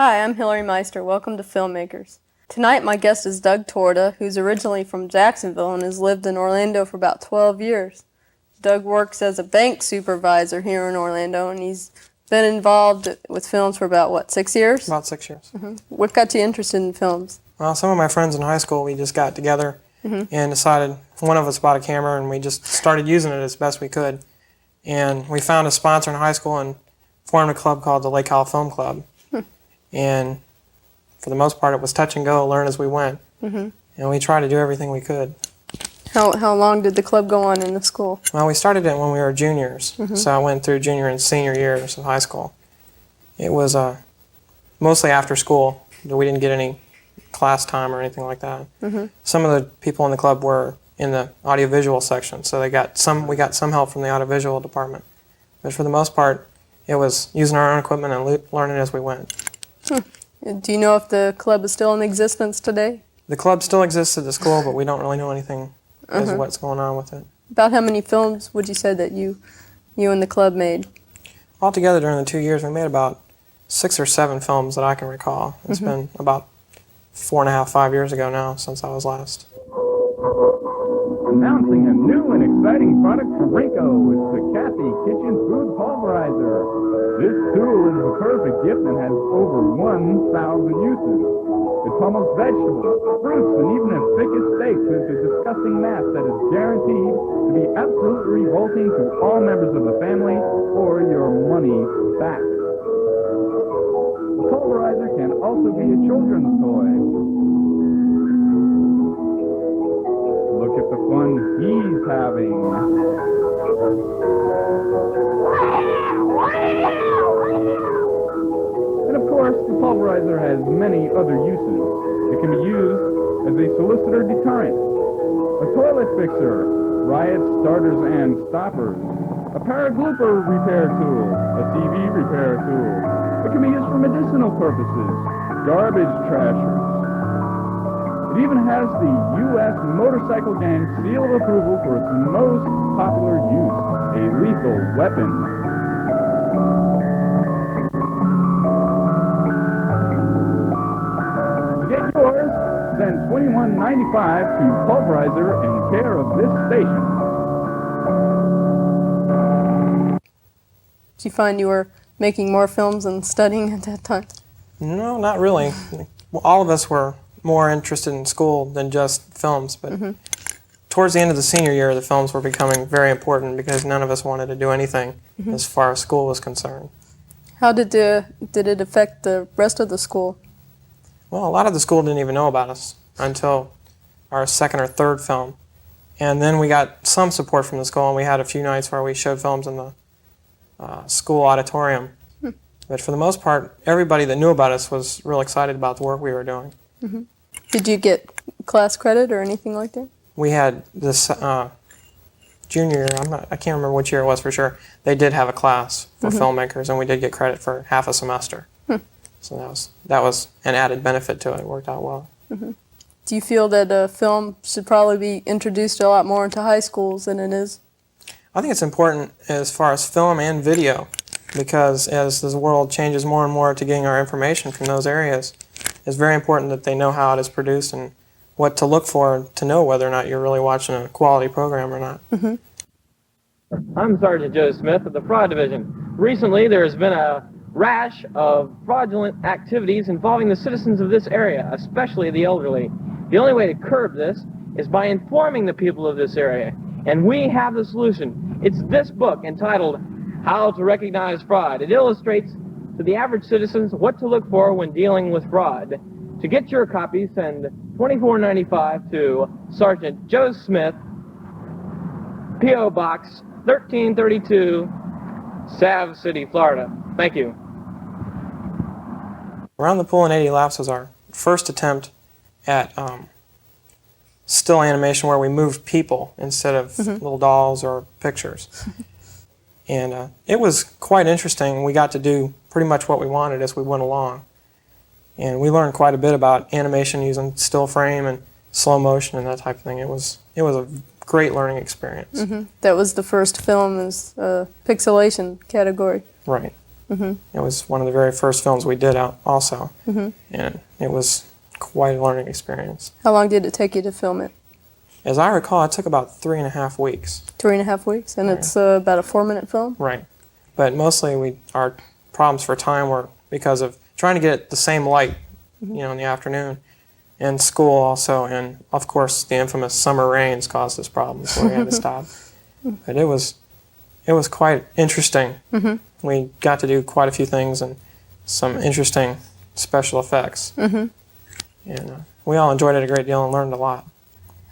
Hi, I'm Hillary Meister. Welcome to Filmmakers. Tonight my guest is Doug Torda, who's originally from Jacksonville and has lived in Orlando for about 12 years. Doug works as a bank supervisor here in Orlando, and he's been involved with films for about, what, 6 years? About 6 years. What got you interested in films? Well, some of my friends in high school, we just got together and decided, one of us bought a camera and we just started using it as best we could. And we found a sponsor in high school and formed a club called the Lake Howell Film Club. And for the most part, it was touch and go, learn as we went. And we tried to do everything we could. How long did the club go on in the school? Well, we started it when we were juniors. So I went through junior and senior years of high school. It was mostly after school. We didn't get any class time or anything like that. Some of the people in the club were in the audiovisual section, so we got some help from the audiovisual department. But for the most part, it was using our own equipment and learning as we went. Do you know if the club is still in existence today? The club still exists at the school, but we don't really know anything as to what's going on with it. About how many films would you say that you and the club made? Altogether, during the 2 years, we made about 6 or 7 films that I can recall. It's been about 4.5, 5 years ago now since I was last. Announcing a new and exciting product from Rinco. It's the Kathy Kitchen Food Pulverizer. This tool is the perfect gift and has over 1,000 uses. It pummels vegetables, fruits, and even as thick as steaks into a disgusting mass that is guaranteed to be absolutely revolting to all members of the family or your money back. The pulverizer can also be a children's toy. Look at the fun he's having. And of course, the pulverizer has many other uses. It can be used as a solicitor deterrent, a toilet fixer, riot starters and stoppers, a paraglooper repair tool, a TV repair tool. It can be used for medicinal purposes, garbage trashers. It even has the U.S. Motorcycle Gang seal of approval for its most popular use, a lethal weapon. To get yours, send $21.95 to Pulverizer in care of this station. Did you find you were making more films and studying at that time? No, not really. Well, all of us were more interested in school than just films, but towards the end of the senior year, the films were becoming very important because none of us wanted to do anything as far as school was concerned. How did it affect the rest of the school? Well, a lot of the school didn't even know about us until our second or third film. And then we got some support from the school, and we had a few nights where we showed films in the school auditorium. But for the most part, everybody that knew about us was real excited about the work we were doing. Did you get class credit or anything like that? We had this junior year, I can't remember which year it was for sure, they did have a class for filmmakers, and we did get credit for half a semester. So that was an added benefit to it. It worked out well. Do you feel that film should probably be introduced a lot more into high schools than it is? I think it's important as far as film and video, because as the world changes more and more to getting our information from those areas, it's very important that they know how it is produced and what to look for to know whether or not you're really watching a quality program or not. I'm Sergeant Joe Smith of the Fraud Division. Recently, there has been a rash of fraudulent activities involving the citizens of this area, especially the elderly. The only way to curb this is by informing the people of this area, and we have the solution. It's this book entitled How to Recognize Fraud. It illustrates to the average citizens what to look for when dealing with fraud. To get your copy, send $24.95 to Sergeant Joe Smith, P.O. Box 1332, Sav City, Florida. Thank you. Around the Pool in 80 Laps was our first attempt at still animation where we moved people instead of little dolls or pictures. And it was quite interesting. We got to do pretty much what we wanted as we went along. And we learned quite a bit about animation using still frame and slow motion and that type of thing. It was a great learning experience. That was the first film as pixelation category. Right. It was one of the very first films we did out also. And it was quite a learning experience. How long did it take you to film it? As I recall, it took about 3.5 weeks. 3.5 weeks, and it's about a 4-minute film? Right. But mostly our problems for time were because of trying to get the same light, in the afternoon, and school also, and of course the infamous summer rains caused us problems, so we had to stop. But it was quite interesting. We got to do quite a few things and some interesting special effects. And we all enjoyed it a great deal and learned a lot.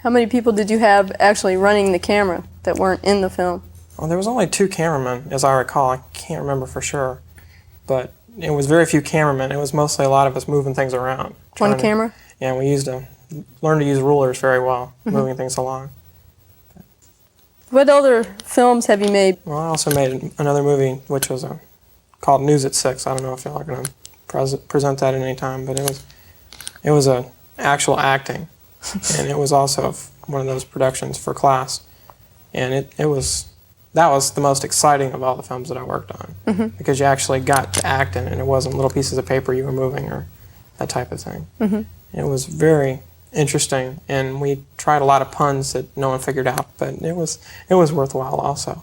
How many people did you have actually running the camera that weren't in the film? Well, there was only 2 cameramen, as I recall. I can't remember for sure. But it was very few cameramen. It was mostly a lot of us moving things around. One camera? Yeah, we learned to use rulers very well, moving things along. What other films have you made? Well, I also made another movie, which was called News at 6. I don't know if y'all are going to present that at any time, but it was a actual acting, and it was also one of those productions for class, and that was the most exciting of all the films that I worked on, because you actually got to act in it, and it wasn't little pieces of paper you were moving or that type of thing. It was very interesting, and we tried a lot of puns that no one figured out, but it was worthwhile also.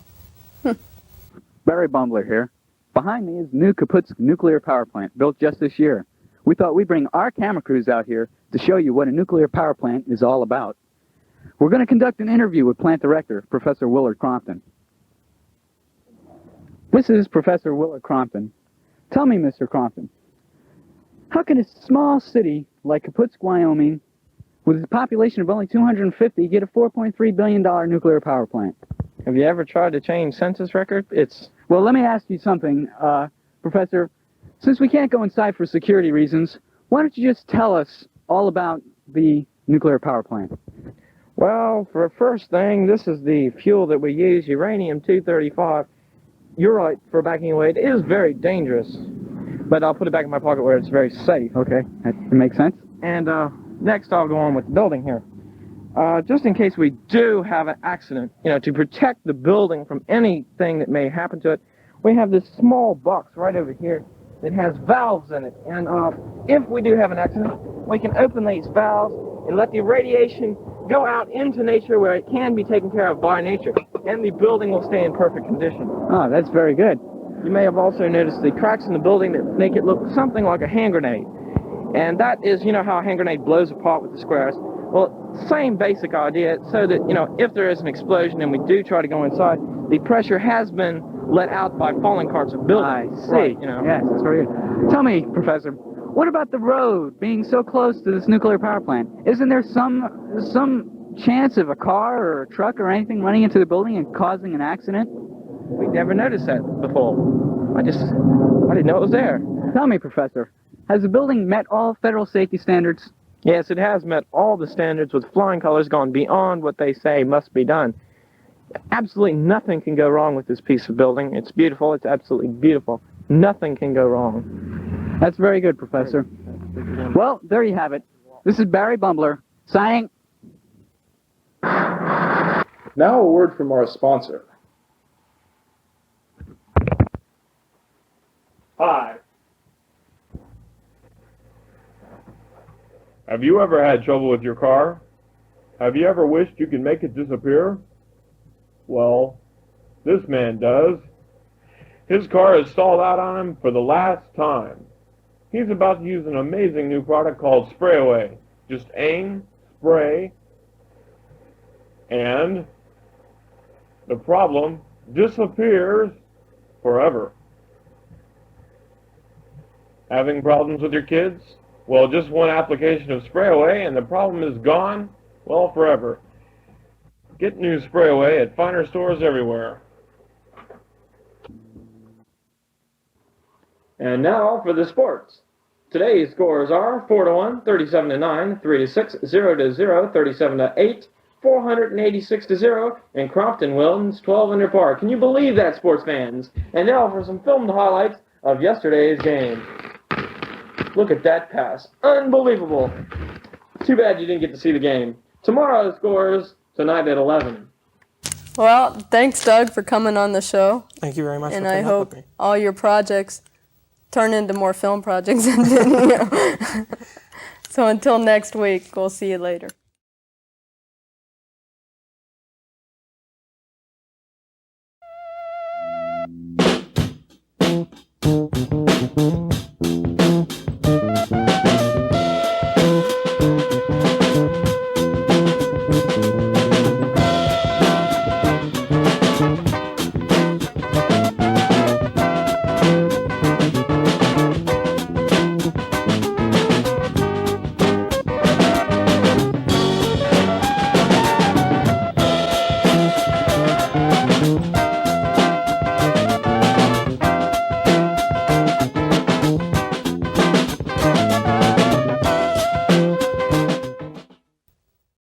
Barry Bumbler here. Behind me is new Kaputsk nuclear power plant, built just this year. We thought we'd bring our camera crews out here to show you what a nuclear power plant is all about. We're going to conduct an interview with plant director, Professor Willard Crompton. This is Professor Willard Crompton. Tell me, Mr. Crompton, how can a small city like Kaputsk, Wyoming, with a population of only 250, get a $4.3 billion nuclear power plant? Have you ever tried to change census record? Well, let me ask you something, Professor. Since we can't go inside for security reasons, why don't you just tell us all about the nuclear power plant? Well, for a first thing, this is the fuel that we use, uranium-235. You're right, for backing away, it is very dangerous, but I'll put it back in my pocket where it's very safe. Okay, that makes sense. And next I'll go on with the building here. Just in case we do have an accident, to protect the building from anything that may happen to it, we have this small box right over here that has valves in it. And if we do have an accident, we can open these valves and let the radiation go out into nature where it can be taken care of by nature, and the building will stay in perfect condition. Oh, that's very good. You may have also noticed the cracks in the building that make it look something like a hand grenade. And that is, how a hand grenade blows apart with the squares. Well, same basic idea, so that, if there is an explosion and we do try to go inside, the pressure has been let out by falling parts of buildings. I see. Right, Yes, that's very good. Tell me, Professor, what about the road being so close to this nuclear power plant? Isn't there some chance of a car or a truck or anything running into the building and causing an accident? We never noticed that before. I didn't know it was there. Tell me, Professor, has the building met all federal safety standards? Yes, it has met all the standards with flying colors, gone beyond what they say must be done. Absolutely nothing can go wrong with this piece of building. It's beautiful. It's absolutely beautiful. Nothing can go wrong. That's very good, Professor. Well, there you have it. This is Barry Bumbler, signing. Now a word from our sponsor. Hi. Have you ever had trouble with your car? Have you ever wished you could make it disappear? Well, this man does. His car has stalled out on him for the last time. He's about to use an amazing new product called Spray Away. Just aim, spray, and the problem disappears forever. Having problems with your kids? Well, just one application of spray away and the problem is gone, well, forever. Get new spray away at finer stores everywhere. And now for the sports. Today's scores are 4-1, 37-9, 3-6, 0-0, 37-8, 486-0, and Crompton Wilton's 12 under par. Can you believe that, sports fans? And now for some filmed highlights of yesterday's game. Look at that pass. Unbelievable. Too bad you didn't get to see the game. Tomorrow's scores tonight at 11. Well, thanks, Doug, for coming on the show. Thank you very much And for I putting up hope with me. all your projects turn into more film projects. And, you know. So until next week, we'll see you later.